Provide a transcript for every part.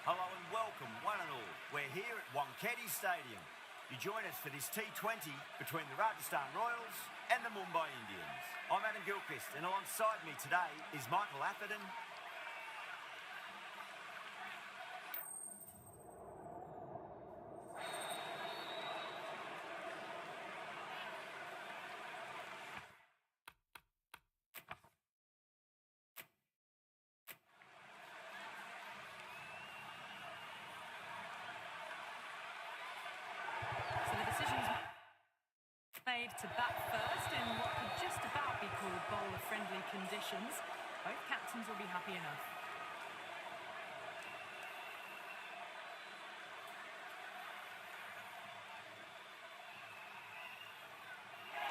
Hello and welcome, one and all. We're here at Wankhede Stadium. You join us for this T20 between the Rajasthan Royals and the Mumbai Indians. I'm Adam Gilchrist, and alongside me today is Michael Atherton. Made to bat first in what could just about be called bowler-friendly conditions. Both captains will be happy enough.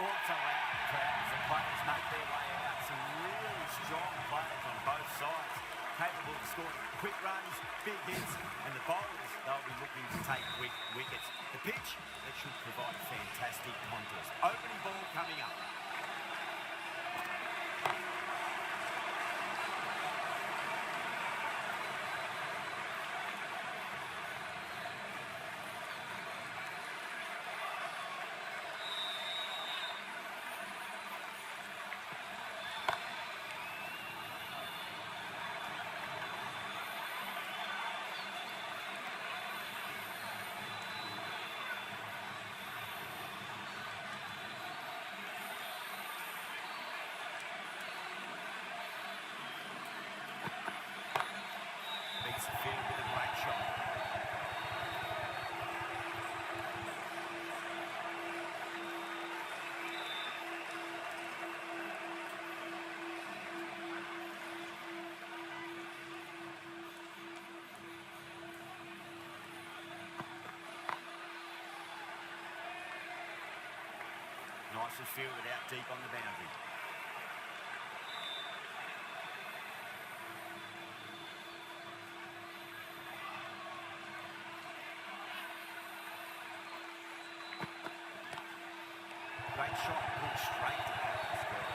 Also out the crowd as the players make their way out. Some really strong players on both sides, capable of scoring quick runs, big hits, and the bowlers, they'll be looking to take quick wickets. The pitch, that should provide a fantastic contest. Opening ball coming up. Beats the field with a great shot. Nicely fielded out deep on the boundary. Great shot, pulled straight to the square.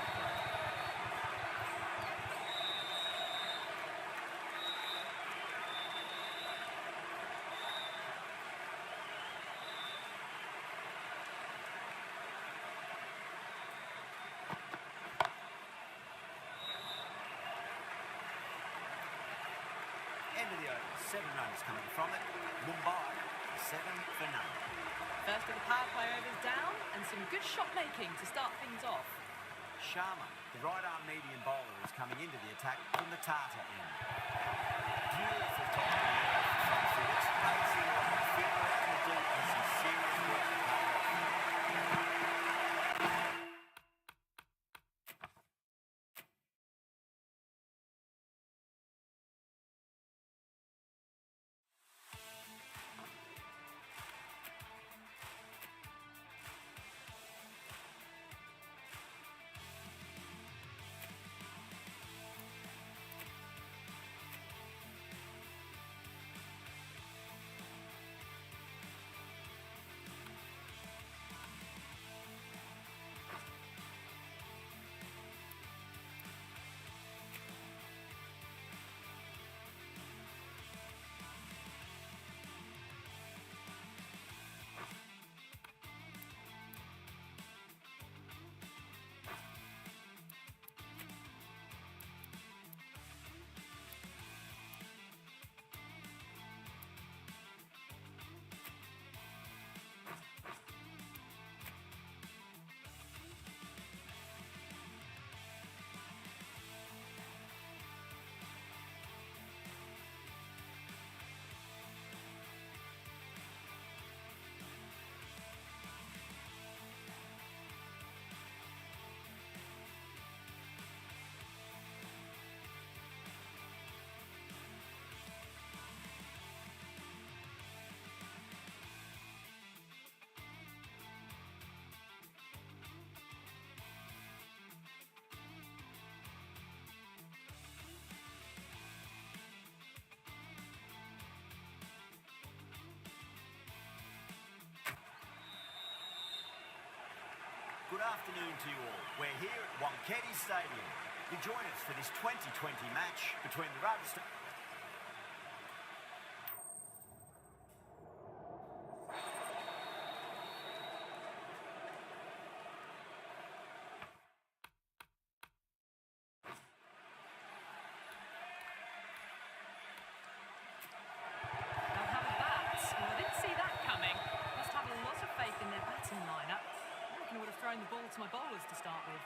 End of the over, 7 runs coming from it. Mumbai, 7 for none. First of the power play overs down, and some good shot making to start things off. Sharma, the right-arm medium bowler, is coming into the attack from the Tata end. Beautiful top of the air for some fields. Pacey on the field out in the deep and some serious work to pay off. Good afternoon to you all. We're here at Wankhede Stadium. You join us for this 2020 match between the Rajasthan... batting lineup. I reckon I would have thrown the ball to my bowlers to start with.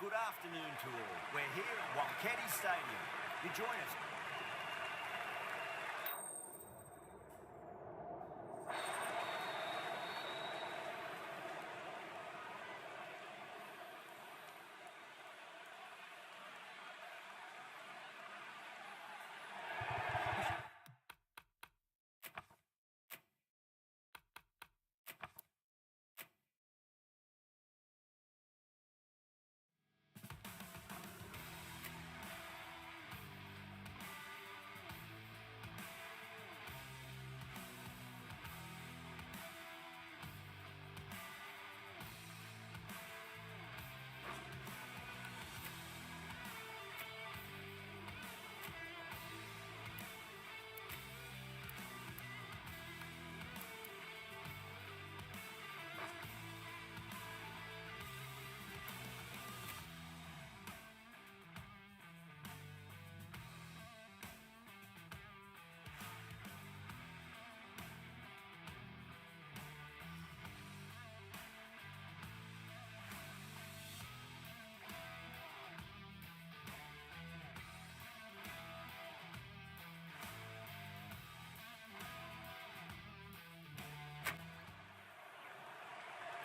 Good afternoon to all. We're here at Wankhede Stadium. You join us.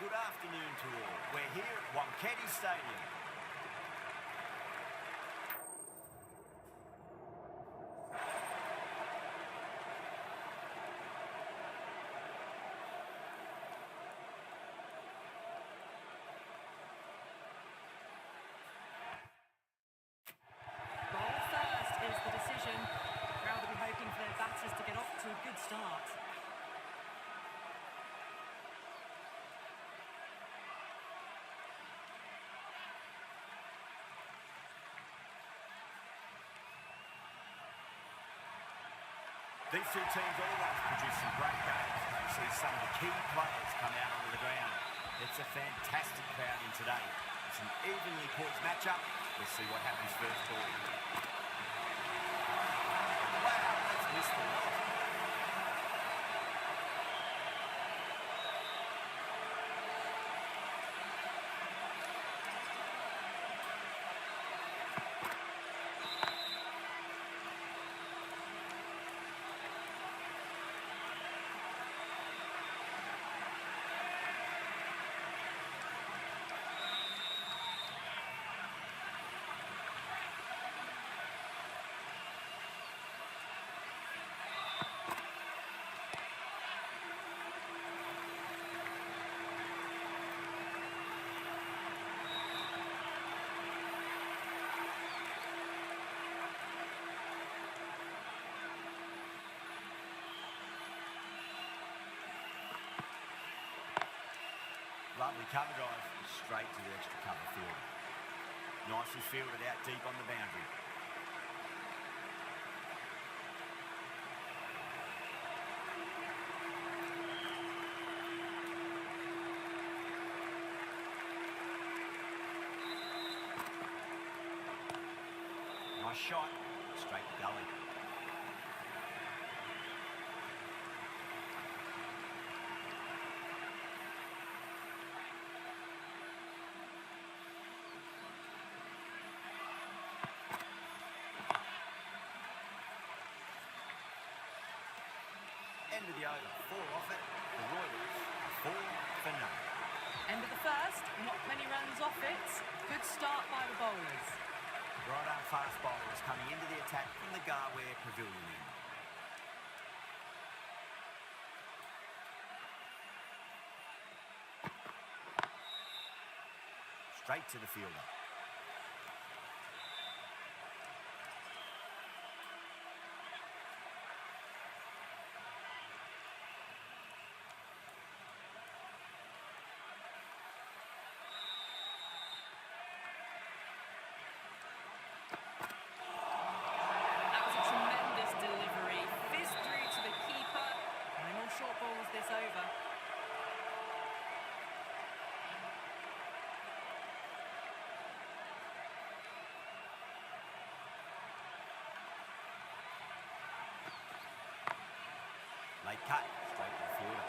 Good afternoon to all. We're here at Wankhede Stadium. Ball first is the decision. The crowd will be hoping for their batters to get off to a good start. These two teams always produce some great games. You see some of the key players come out onto the ground. It's a fantastic crowd in today. It's an evenly poised matchup. Let's see what happens first ball. Wow, that's missed the lot. Lovely cover, guys. Straight to the extra cover field. Nicely fielded out deep on the boundary. Nice shot. Straight to gully. End of the over, 4 off it. The Royals are 4 for none. End of the first, not many runs off it. Good start by the bowlers. Right-arm fast bowlers coming into the attack from the Garware Pavilion end. Straight to the fielder. That was a tremendous delivery. Fizzed through to the keeper. No more short balls this over. Late cut, straight to the fielder.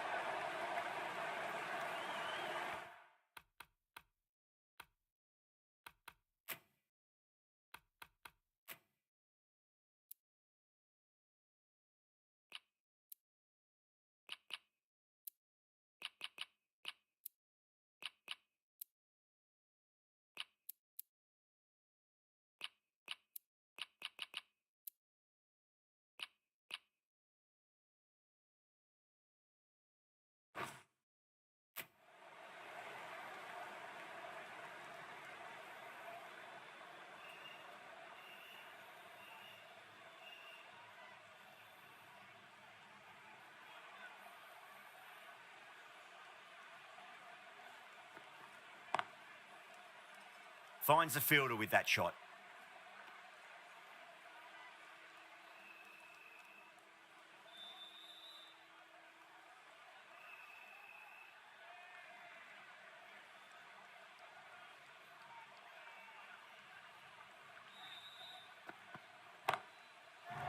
Finds the fielder with that shot.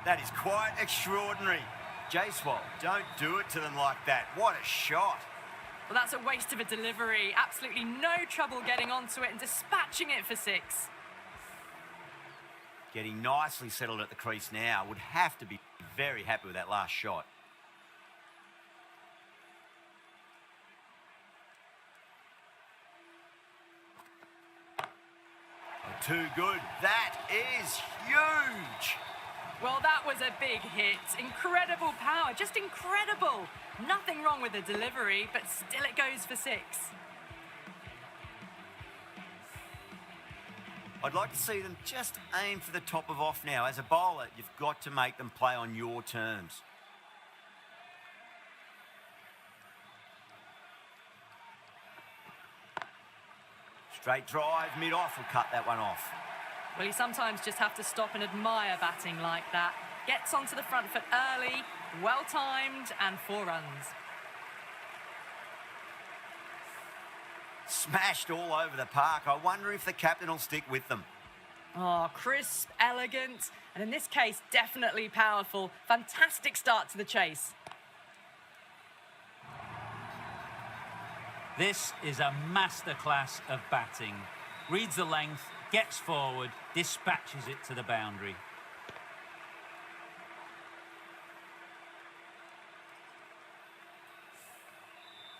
That is quite extraordinary. Jaiswal, don't do it to them like that. What a shot. Well, that's a waste of a delivery. Absolutely no trouble getting onto it and dispatching it for 6. Getting nicely settled at the crease now. Would have to be very happy with that last shot. Too good. That is huge. Well, that was a big hit. Incredible power, just incredible. Nothing wrong with the delivery, but still it goes for 6. I'd like to see them just aim for the top of off now. As a bowler, you've got to make them play on your terms. Straight drive, mid-off will cut that one off. Well, you sometimes just have to stop and admire batting like that. Gets onto the front foot early, Well timed and 4 runs. Smashed all over the park. I wonder if the captain will stick with them. Oh, crisp, elegant, and in this case, definitely powerful. Fantastic start to the chase. This is a masterclass of batting. Reads the length, gets forward, dispatches it to the boundary.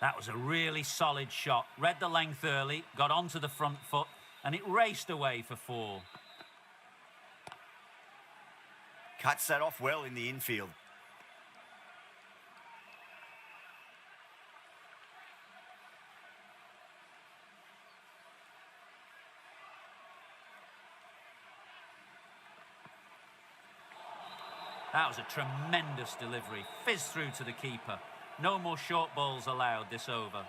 That was a really solid shot. Read the length early, got onto the front foot, and it raced away for 4. Cuts that off well in the infield. That was a tremendous delivery. Fizzed through to the keeper. No more short balls allowed this over.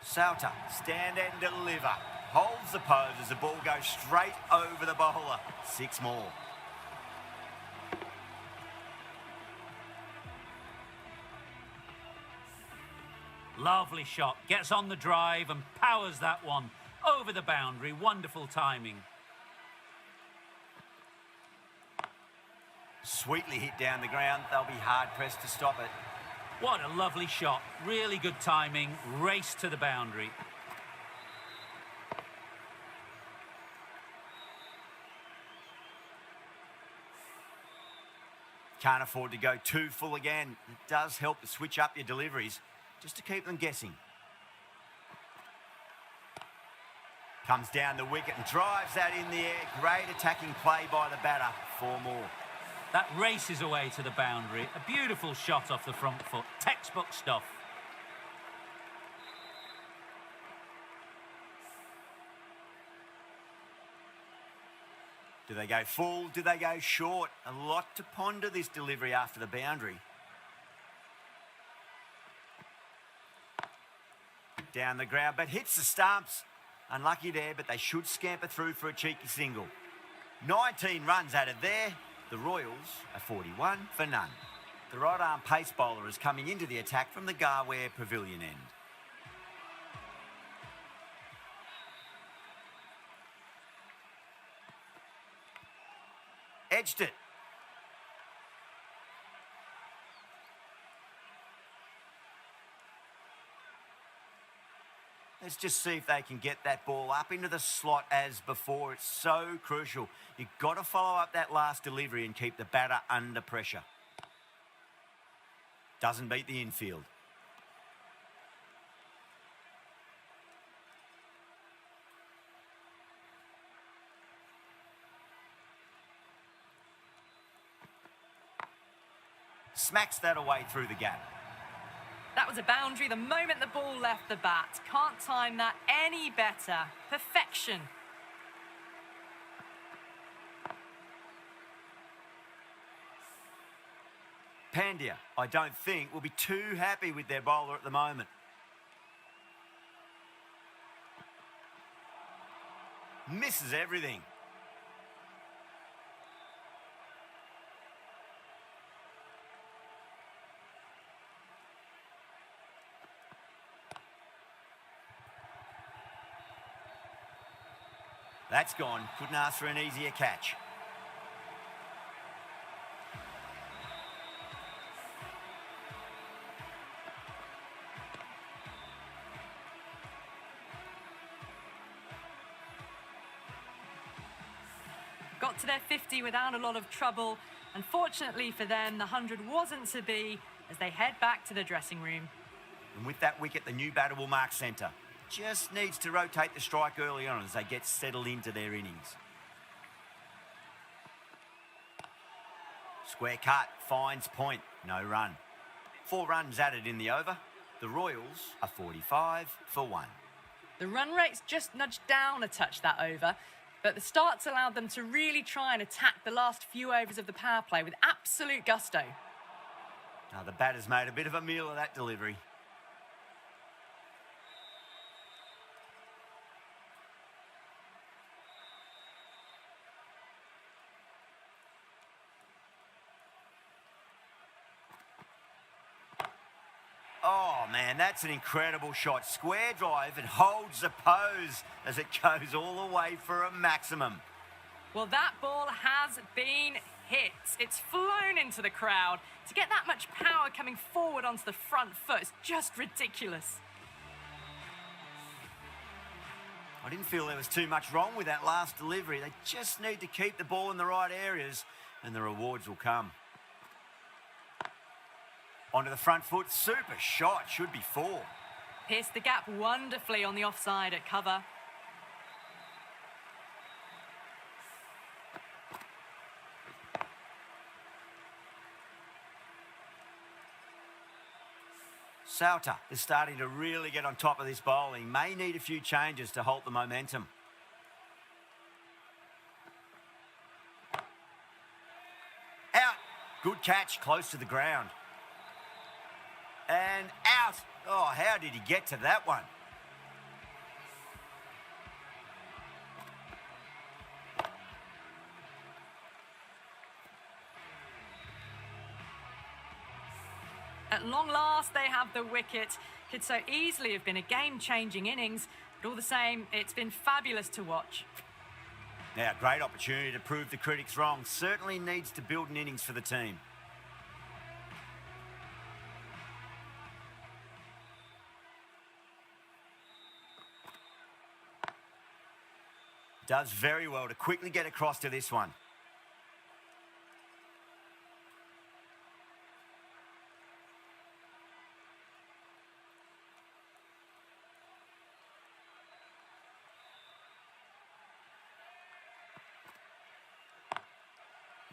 Sauter, stand and deliver. Holds the pose as the ball goes straight over the bowler. 6 more. Lovely shot. Gets on the drive and powers that one over the boundary. Wonderful timing. Sweetly hit down the ground. They'll be hard-pressed to stop it. What a lovely shot. Really good timing. Race to the boundary. Can't afford to go too full again. It does help to switch up your deliveries, just to keep them guessing. Comes down the wicket and drives that in the air. Great attacking play by the batter. 4 more. That races away to the boundary. A beautiful shot off the front foot. Textbook stuff. Do they go full? Do they go short? A lot to ponder this delivery after the boundary. Down the ground, but hits the stumps. Unlucky there, but they should scamper through for a cheeky single. 19 runs added there. The Royals are 41 for none. The right-arm pace bowler is coming into the attack from the Garware Pavilion end. Edged it. Let's just see if they can get that ball up into the slot as before. It's so crucial. You've got to follow up that last delivery and keep the batter under pressure. Doesn't beat the infield. Smacks that away through the gap. That was a boundary the moment the ball left the bat. Can't time that any better. Perfection. Pandya, I don't think, will be too happy with their bowler at the moment. Misses everything. That's gone. Couldn't ask for an easier catch. Got to their 50 without a lot of trouble. Unfortunately for them, the 100 wasn't to be as they head back to the dressing room. And with that wicket, the new batter will mark centre. Just needs to rotate the strike early on as they get settled into their innings. Square cut, finds point, no run. 4 runs added in the over. The Royals are 45 for 1. The run rate's just nudged down a touch that over, but the starts allowed them to really try and attack the last few overs of the power play with absolute gusto. Now the batter's made a bit of a meal of that delivery. man, that's an incredible shot. Square drive and holds the pose as it goes all the way for a maximum. Well, that ball has been hit. It's flown into the crowd. To get that much power coming forward onto the front foot is just ridiculous. I didn't feel there was too much wrong with that last delivery. They just need to keep the ball in the right areas and the rewards will come. Onto the front foot, super shot, should be 4. Pierced the gap wonderfully on the offside at cover. Sauter is starting to really get on top of this bowling. May need a few changes to halt the momentum. Out. Good catch, close to the ground. And out. Oh, how did he get to that one? At long last, they have the wicket. Could so easily have been a game-changing innings, but all the same, it's been fabulous to watch. Now, great opportunity to prove the critics wrong. Certainly needs to build an innings for the team. Does very well to quickly get across to this one.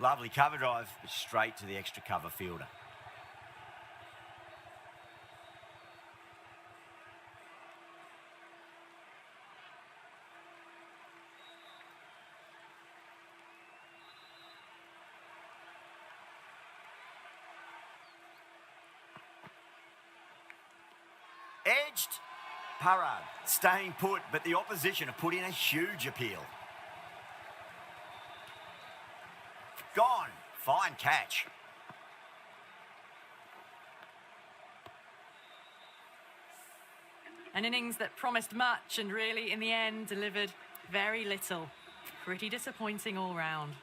Lovely cover drive, but straight to the extra cover fielder. Edged. Parad staying put, but the opposition have put in a huge appeal. Gone. Fine catch. An innings that promised much and really, in the end, delivered very little. Pretty disappointing all round.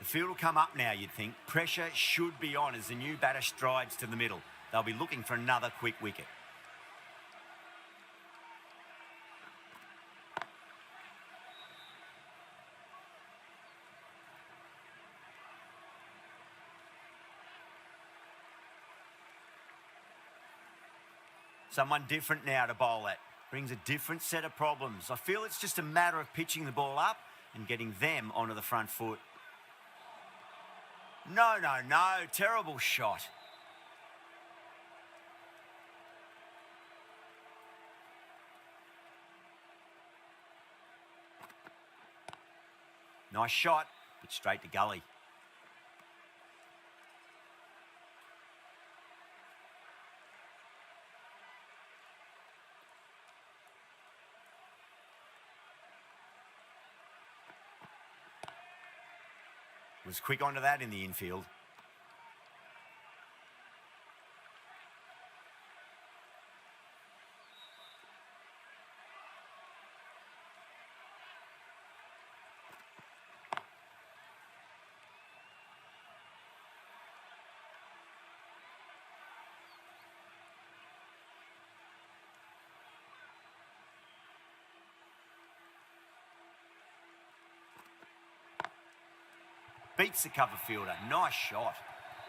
The field will come up now, you'd think. Pressure should be on as the new batter strides to the middle. They'll be looking for another quick wicket. Someone different now to bowl at. Brings a different set of problems. I feel it's just a matter of pitching the ball up and getting them onto the front foot. No. Terrible shot. Nice shot, but straight to gully. Was quick onto that in the infield. Beats the cover fielder. Nice shot.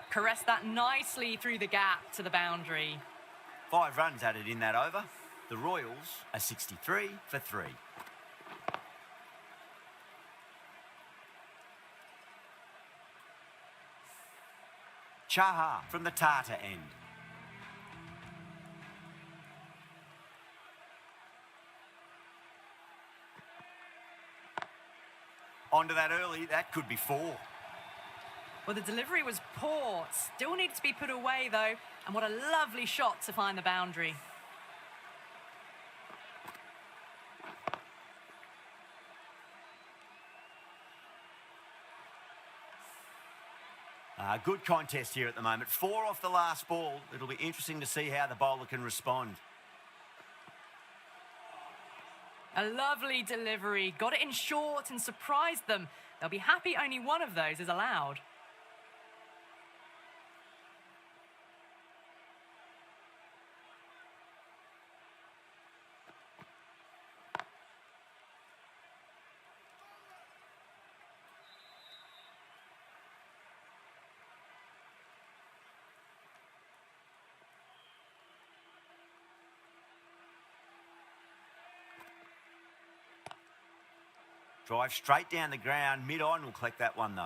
Caressed that nicely through the gap to the boundary. 5 runs added in that over. The Royals are 63 for 3. Chaha from the Tata end. Onto that early, that could be 4. Well, the delivery was poor. Still needs to be put away, though. And what a lovely shot to find the boundary. Good contest here at the moment. 4 off the last ball. It'll be interesting to see how the bowler can respond. A lovely delivery. Got it in short and surprised them. They'll be happy only one of those is allowed. Drive straight down the ground, mid-on. We'll collect that one, though.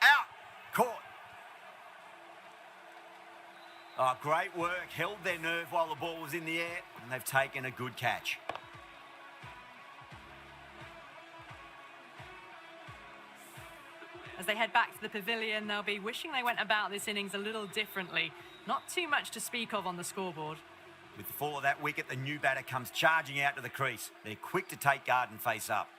Out! Caught. Oh, great work. Held their nerve while the ball was in the air, and they've taken a good catch. As they head back to the pavilion, they'll be wishing they went about this innings a little differently. Not too much to speak of on the scoreboard. With the fall of that wicket, the new batter comes charging out to the crease. They're quick to take guard and face up.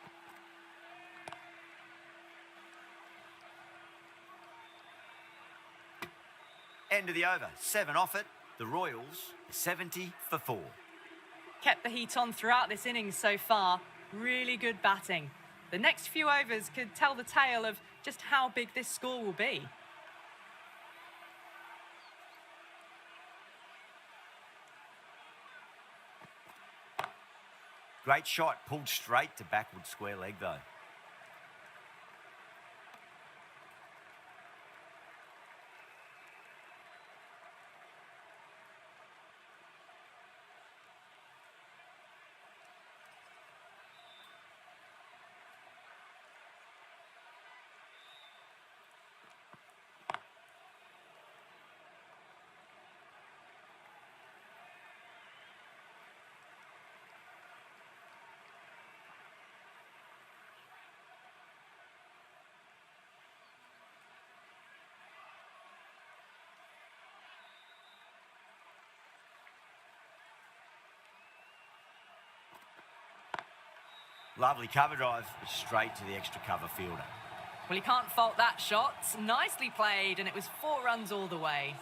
End of the over. 7 off it. The Royals, 70 for 4. Kept the heat on throughout this innings so far. Really good batting. The next few overs could tell the tale of just how big this score will be. Great shot. Pulled straight to backward square leg, though. Lovely cover drive, straight to the extra cover fielder. Well, you can't fault that shot. Nicely played, and it was 4 runs all the way.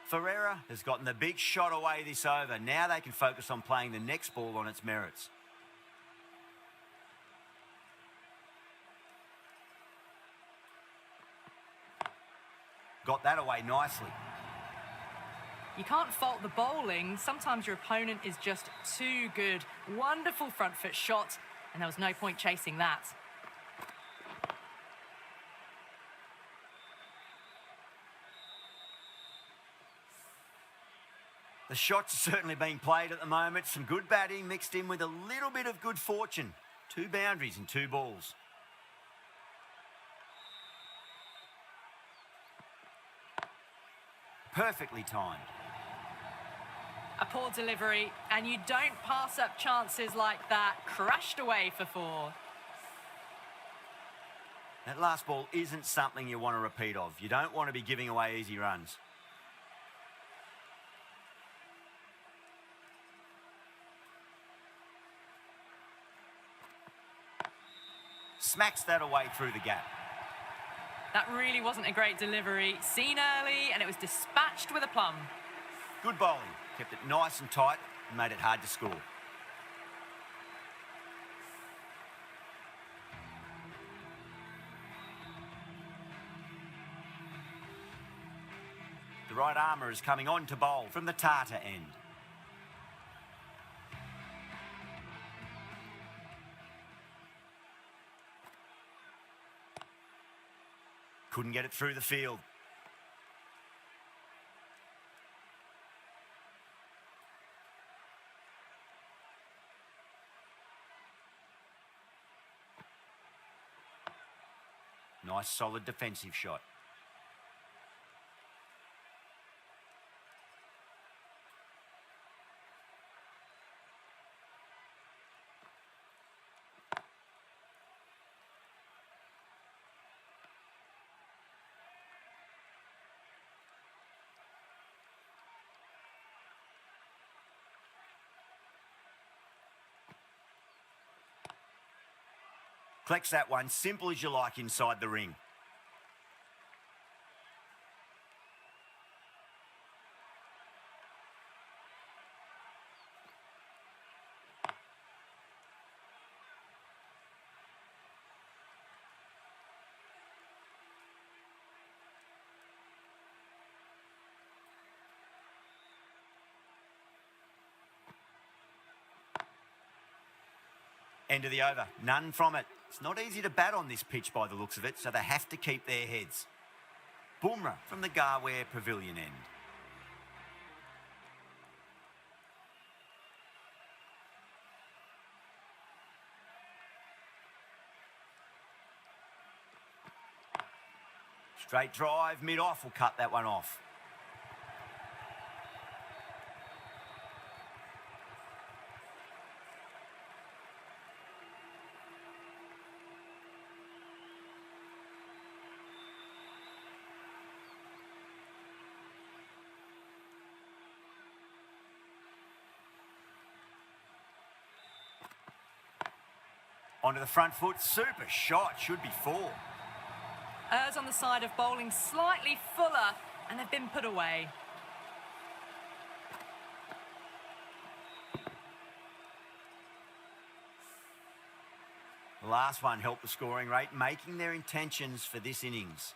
Ferreira has gotten the big shot away this over. Now they can focus on playing the next ball on its merits. Got that away nicely. You can't fault the bowling. Sometimes your opponent is just too good. Wonderful front foot shot, and there was no point chasing that. The shots are certainly being played at the moment. Some good batting mixed in with a little bit of good fortune. 2 boundaries and 2 balls. Perfectly timed. A poor delivery, and you don't pass up chances like that. Crashed away for 4. That last ball isn't something you want to repeat of. You don't want to be giving away easy runs. Smacks that away through the gap. That really wasn't a great delivery. Seen early, and it was dispatched with a plum. Good bowling. Kept it nice and tight and made it hard to score. The right armour is coming on to bowl from the Tata end. Couldn't get it through the field. Nice solid defensive shot. Collects that one, simple as you like inside the ring. End of the over. None from it. It's not easy to bat on this pitch by the looks of it, so they have to keep their heads. Bumrah from the Garware Pavilion end. Straight drive, mid-off will cut that one off. Onto the front foot, super shot, should be 4. Errs on the side of bowling slightly fuller, and they've been put away. The last one helped the scoring rate, making their intentions for this innings.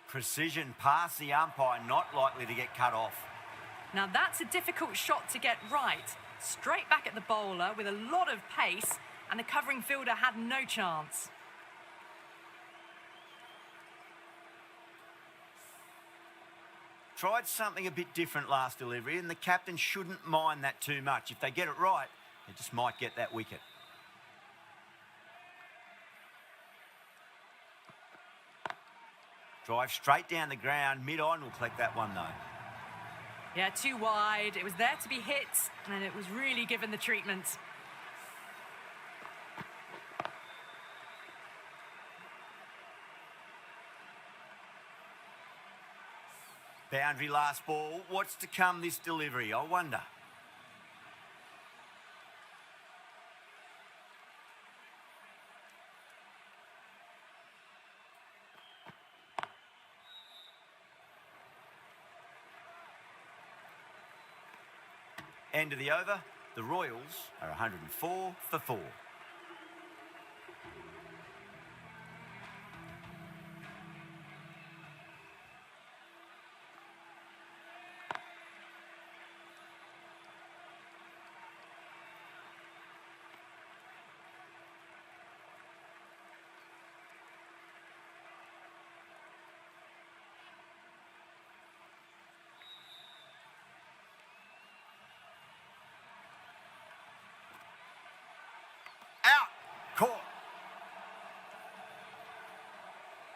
Precision past the umpire, not likely to get cut off. Now that's a difficult shot to get right. Straight back at the bowler with a lot of pace, and the covering fielder had no chance. Tried something a bit different last delivery, and the captain shouldn't mind that too much. If they get it right, they just might get that wicket. Drive straight down the ground, mid-on will collect that one though. Yeah, too wide. It was there to be hit, and it was really given the treatment. Boundary last ball. What's to come this delivery, I wonder? End of the over. The Royals are 104 for 4. Out. Caught.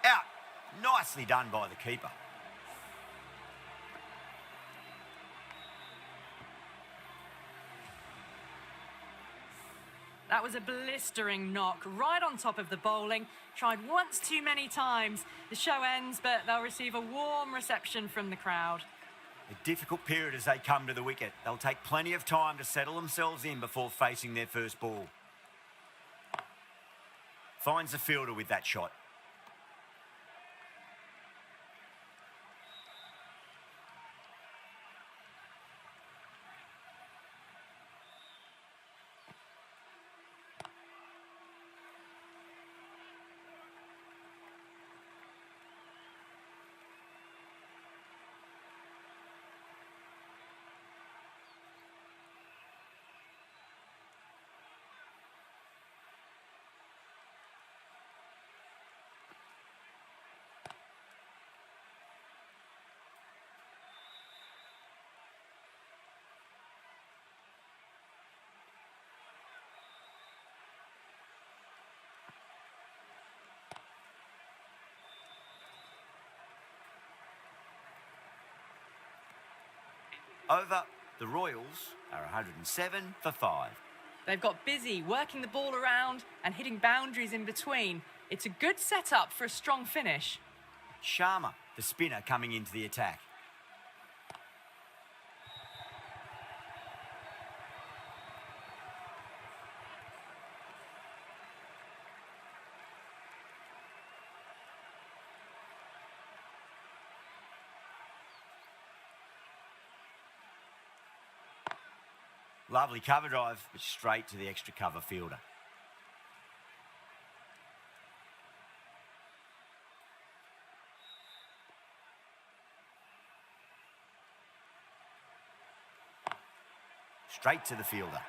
Out. Nicely done by the keeper. That was a blistering knock right on top of the bowling. Tried once too many times. The show ends, but they'll receive a warm reception from the crowd. A difficult period as they come to the wicket. They'll take plenty of time to settle themselves in before facing their first ball. Finds the fielder with that shot. Over, the Royals are 107 for 5. They've got busy working the ball around and hitting boundaries in between. It's a good setup for a strong finish. Sharma, the spinner, coming into the attack. Lovely cover drive, but straight to the extra cover fielder. Straight to the fielder.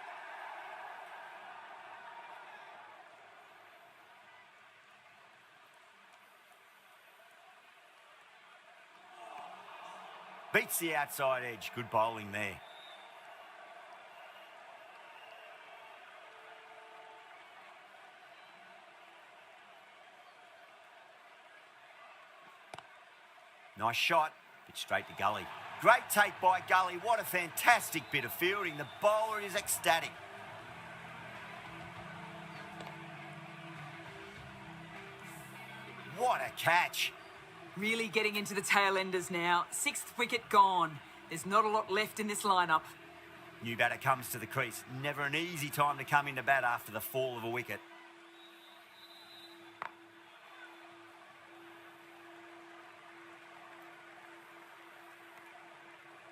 Beats the outside edge. Good bowling there. Nice shot, but straight to Gully. Great take by Gully. What a fantastic bit of fielding. The bowler is ecstatic. What a catch. Really getting into the tail enders now. 6th wicket gone. There's not a lot left in this lineup. New batter comes to the crease. Never an easy time to come into bat after the fall of a wicket.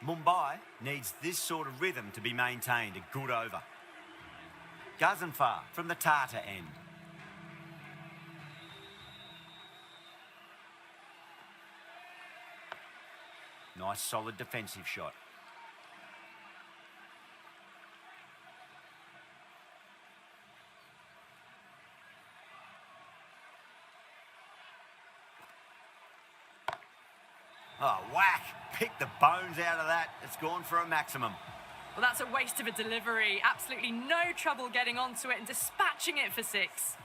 Mumbai needs this sort of rhythm to be maintained. A good over. Ghazenfar from the Tata end. Nice solid defensive shot. Oh, whack. Pick the bones out of that. It's gone for a maximum. Well, that's a waste of a delivery. Absolutely no trouble getting onto it and dispatching it for 6.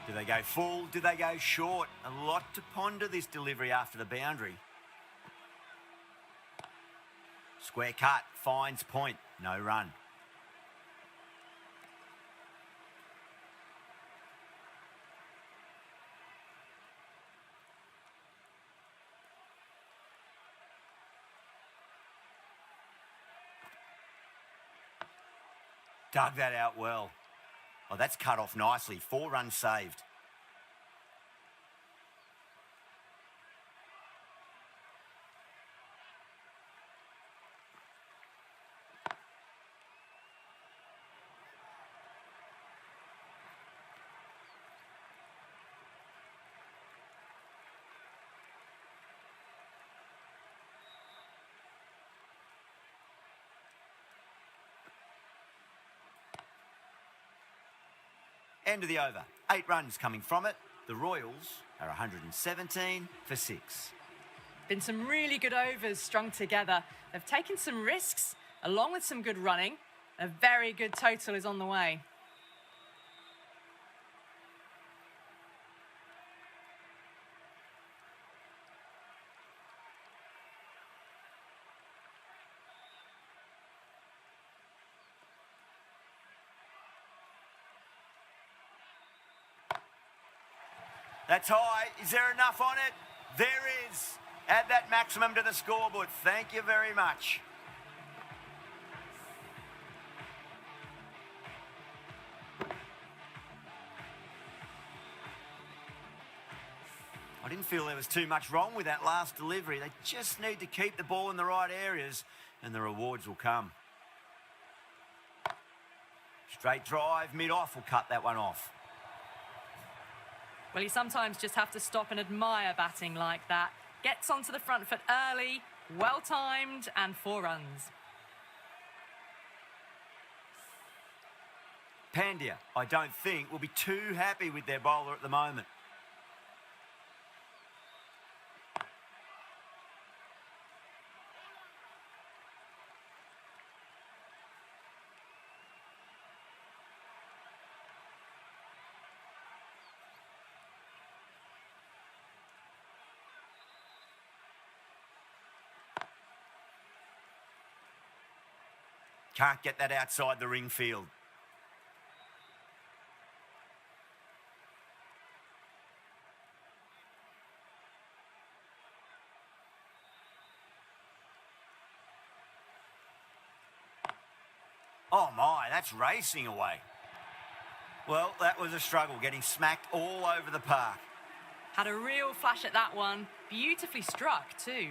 Do they go full? Do they go short? A lot to ponder this delivery after the boundary. Square cut, finds point, no run. Dug that out well. Oh, that's cut off nicely. 4 runs saved. End of the over. 8 runs coming from it. The Royals are 117 for 6. Been some really good overs strung together. They've taken some risks along with some good running. A very good total is on the way. That's high. Is there enough on it? There is. Add that maximum to the scoreboard. Thank you very much. I didn't feel there was too much wrong with that last delivery. They just need to keep the ball in the right areas and the rewards will come. Straight drive, mid-off will cut that one off. Well, you sometimes just have to stop and admire batting like that. Gets onto the front foot early, well-timed, and 4 runs. Pandya, I don't think, will be too happy with their bowler at the moment. Can't get that outside the ring field. Oh my, that's racing away. Well, that was a struggle, getting smacked all over the park. Had a real flash at that one. Beautifully struck too.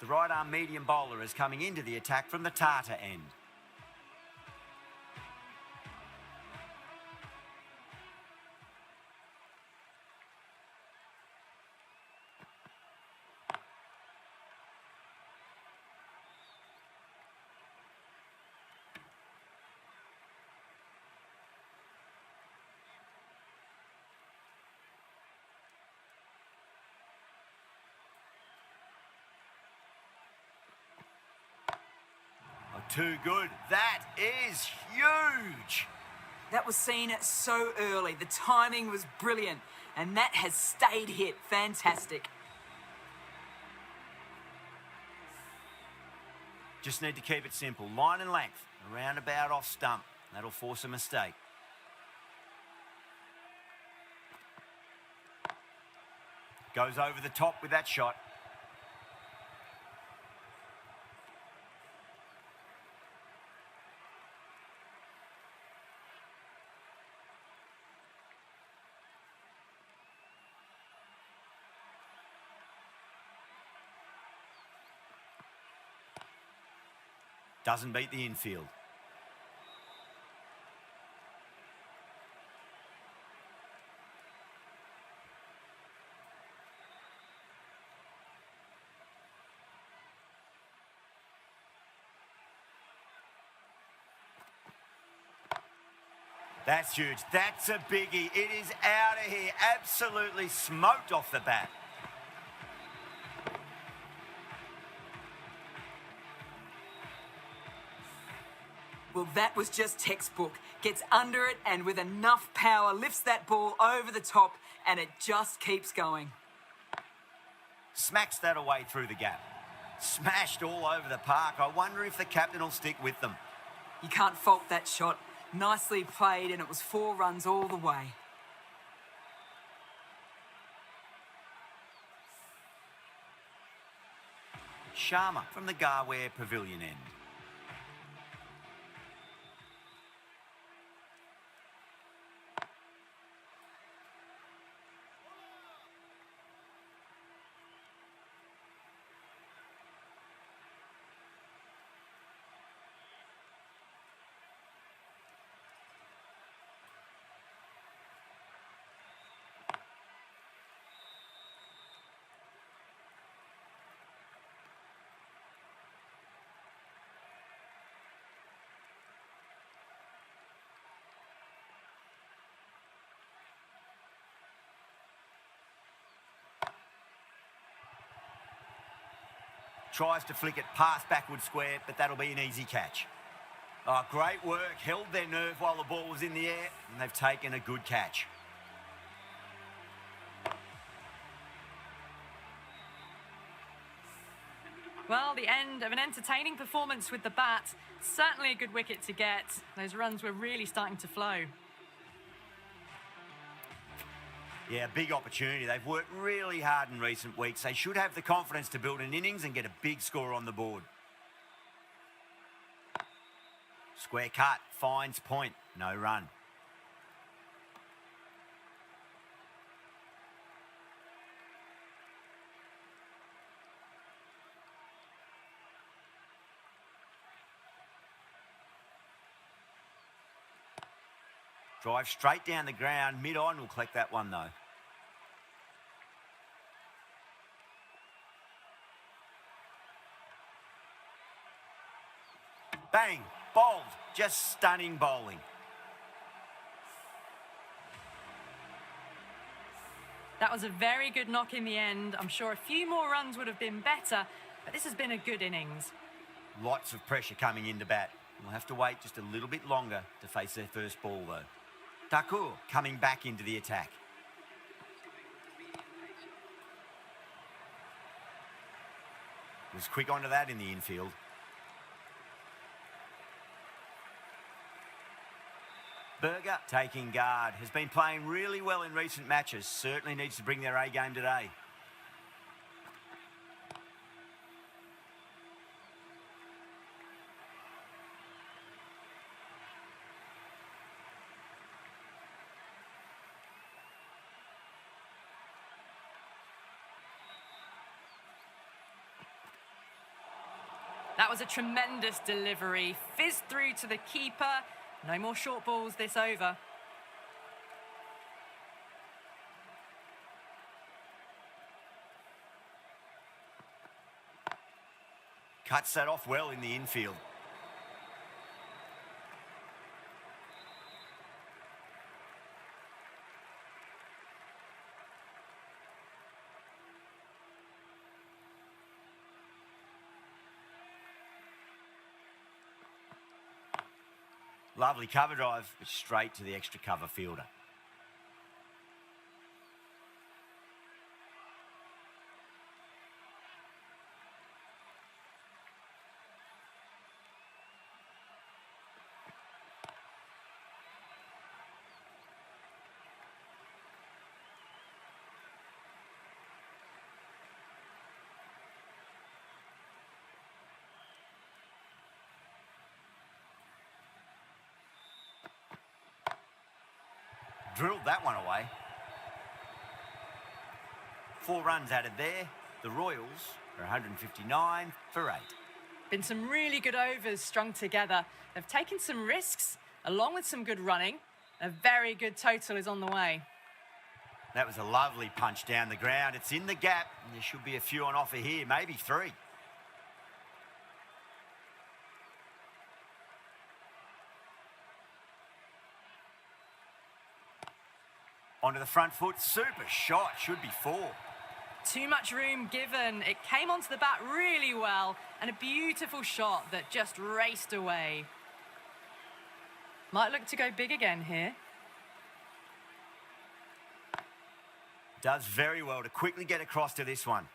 The right arm medium bowler is coming into the attack from the Tata end. Too good. That is huge. That was seen so early. The timing was brilliant, and that has stayed hit. Fantastic. Just need to keep it simple. Line and length, around about off stump. That'll force a mistake. Goes over the top with that shot. Doesn't beat the infield. That's huge. That's a biggie. It is out of here. Absolutely smoked off the bat. Well, that was just textbook. Gets under it and with enough power lifts that ball over the top and it just keeps going. Smacks that away through the gap. Smashed all over the park. I wonder if the captain will stick with them. You can't fault that shot. Nicely played and it was 4 runs all the way. Sharma from the Garware Pavilion end. Tries to flick it past backward square, but that'll be an easy catch. Oh, great work. Held their nerve while the ball was in the air, and they've taken a good catch. Well, the end of an entertaining performance with the bat. Certainly a good wicket to get. Those runs were really starting to flow. Yeah, big opportunity. They've worked really hard in recent weeks. They should have the confidence to build an innings and get a big score on the board. Square cut, finds point, no run. Drive straight down the ground, mid-on, will collect that one though. Bang, bowled, just stunning bowling. That was a very good knock in the end. I'm sure a few more runs would have been better, but this has been a good innings. Lots of pressure coming into bat. We'll have to wait just a little bit longer to face their first ball though. Thakur coming back into the attack. Was quick onto that in the infield. Berger taking guard. Has been playing really well in recent matches. Certainly needs to bring their A game today. That was a tremendous delivery. Fizzed through to the keeper. No more short balls this over. Cuts that off well in the infield. Lovely cover drive, but straight to the extra cover fielder. Drilled that one away. 4 runs added there. The Royals are 159 for 8. Been some really good overs strung together. They've taken some risks, along with some good running. A very good total is on the way. That was a lovely punch down the ground. It's in the gap, and there should be a few on offer here, maybe 3. Onto the front foot, super shot, should be 4. Too much room given. It came onto the bat really well, and a beautiful shot that just raced away. Might look to go big again here. Does very well to quickly get across to this one.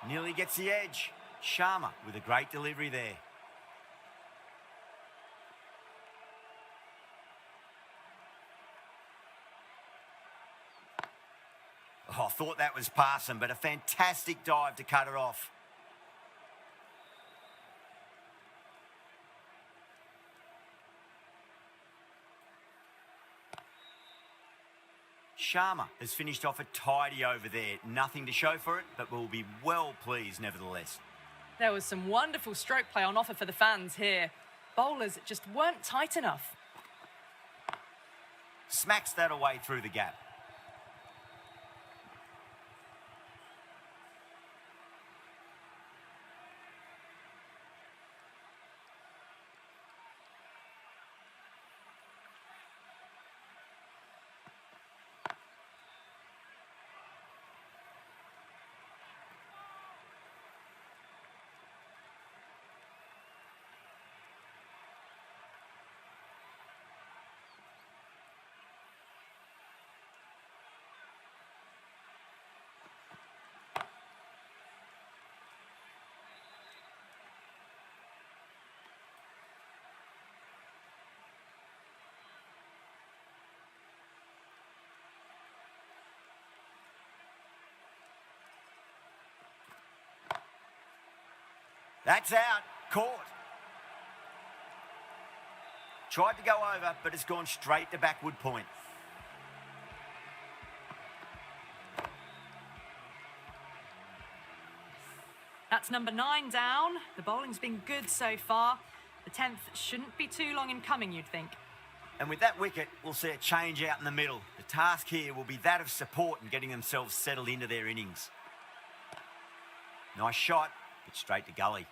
Nearly gets the edge. Sharma with a great delivery there. Oh, I thought that was passing, but a fantastic dive to cut it off. Sharma has finished off a tidy over there. Nothing to show for it, but we'll be well pleased nevertheless. There was some wonderful stroke play on offer for the fans here. Bowlers just weren't tight enough. Smacks that away through the gap. That's out. Caught. Tried to go over, but it's gone straight to backward point. That's number 9 down. The bowling's been good so far. The 10th shouldn't be too long in coming, you'd think. And with that wicket, we'll see a change out in the middle. The task here will be that of support and getting themselves settled into their innings. Nice shot, Pitch straight to Gully.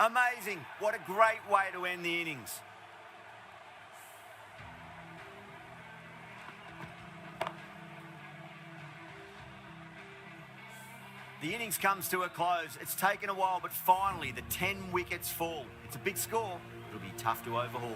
Amazing. What a great way to end the innings. The innings comes to a close. It's taken a while, but finally the 10 wickets fall. It's a big score. It'll be tough to overhaul.